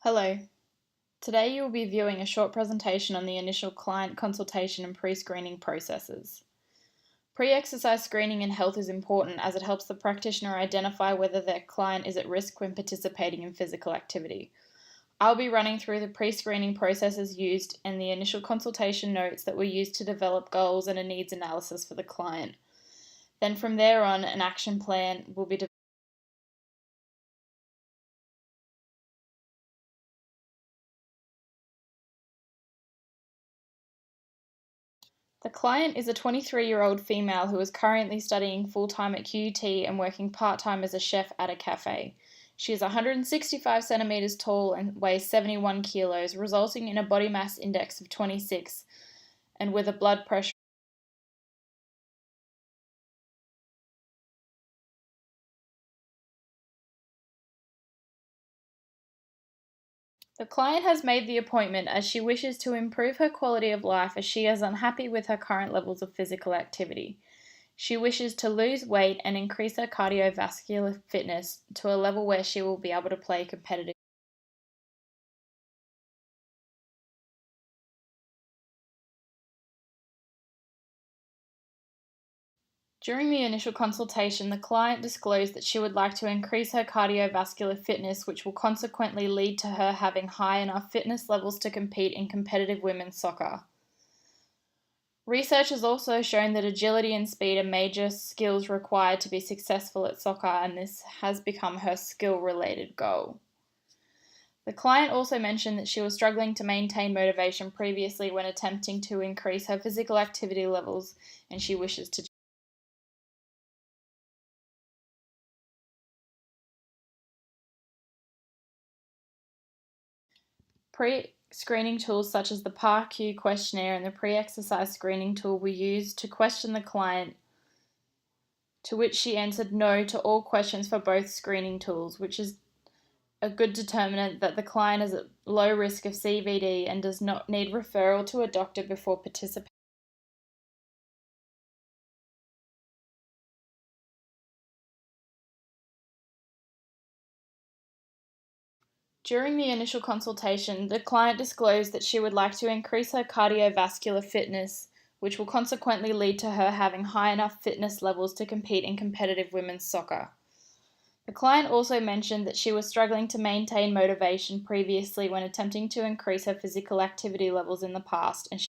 Hello. Today you will be viewing a short presentation on the initial client consultation and pre-screening processes. Pre-exercise screening in health is important as it helps the practitioner identify whether their client is at risk when participating in physical activity. I'll be running through the pre-screening processes used and the initial consultation notes that were used to develop goals and a needs analysis for the client. Then from there on, an action plan will be developed. The client is a 23-year-old female who is currently studying full-time at QUT and working part-time as a chef at a cafe. She is 165 centimeters tall and weighs 71 kilos, resulting in a body mass index of 26 and with a blood pressure. The client has made the appointment as she wishes to improve her quality of life as she is unhappy with her current levels of physical activity. She wishes to lose weight and increase her cardiovascular fitness to a level where she will be able to play competitive. During the initial consultation, the client disclosed that she would like to increase her cardiovascular fitness, which will consequently lead to her having high enough fitness levels to compete in competitive women's soccer. Research has also shown that agility and speed are major skills required to be successful at soccer, and this has become her skill-related goal. The client also mentioned that she was struggling to maintain motivation previously when attempting to increase her physical activity levels, and she wishes to. Pre-screening tools such as the PAR-Q questionnaire and the pre-exercise screening tool were used to question the client, to which she answered no to all questions for both screening tools, which is a good determinant that the client is at low risk of CVD and does not need referral to a doctor before participating. During the initial consultation, the client disclosed that she would like to increase her cardiovascular fitness, which will consequently lead to her having high enough fitness levels to compete in competitive women's soccer. The client also mentioned that she was struggling to maintain motivation previously when attempting to increase her physical activity levels in the past, and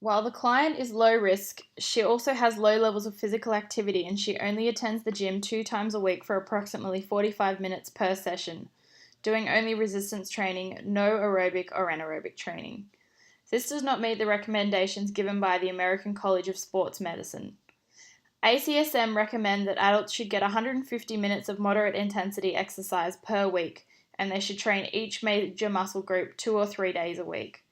while the client is low risk, she also has low levels of physical activity and she only attends the gym 2 times a week for approximately 45 minutes per session, doing only resistance training, no aerobic or anaerobic training. This does not meet the recommendations given by the American College of Sports Medicine. ACSM recommend that adults should get 150 minutes of moderate intensity exercise per week, and they should train each major muscle group 2 or 3 days a week.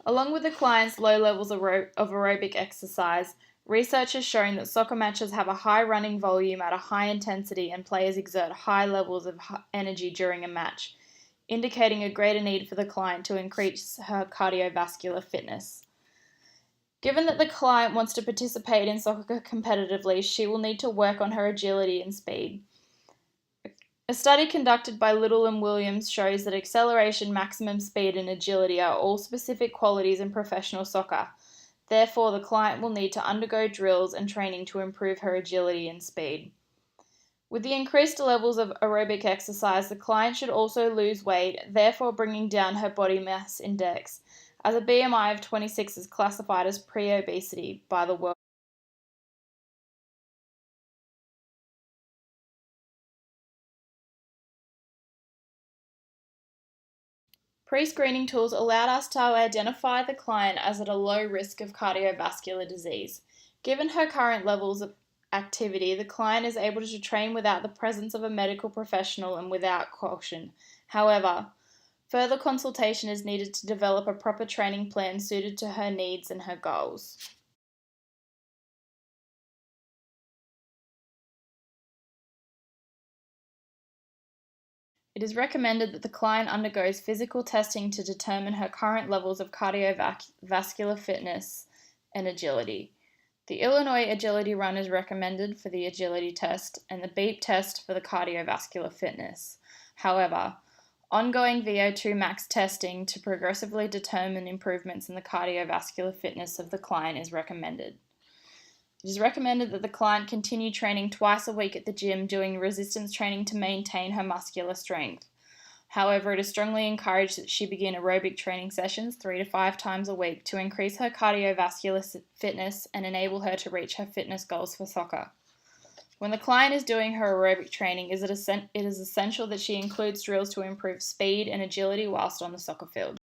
Along with the client's low levels of aerobic exercise, research has shown that soccer matches have a high running volume at a high intensity and players exert high levels of energy during a match, indicating a greater need for the client to increase her cardiovascular fitness. Given that the client wants to participate in soccer competitively, she will need to work on her agility and speed. A study conducted by Little and Williams shows that acceleration, maximum speed, and agility are all specific qualities in professional soccer. Therefore, the client will need to undergo drills and training to improve her agility and speed. With the increased levels of aerobic exercise, the client should also lose weight, therefore bringing down her body mass index, as a BMI of 26 is classified as pre-obesity by the World. Pre-screening tools allowed us to identify the client as at a low risk of cardiovascular disease. Given her current levels of activity, the client is able to train without the presence of a medical professional and without caution. However, further consultation is needed to develop a proper training plan suited to her needs and her goals. It is recommended that the client undergoes physical testing to determine her current levels of cardiovascular fitness and agility. The Illinois Agility Run is recommended for the agility test and the BEEP test for the cardiovascular fitness. However, ongoing VO2 max testing to progressively determine improvements in the cardiovascular fitness of the client is recommended. It is recommended that the client continue training twice a week at the gym, doing resistance training to maintain her muscular strength. However, it is strongly encouraged that she begin aerobic training sessions 3 to 5 times a week to increase her cardiovascular fitness and enable her to reach her fitness goals for soccer. When the client is doing her aerobic training, it is essential that she includes drills to improve speed and agility whilst on the soccer field.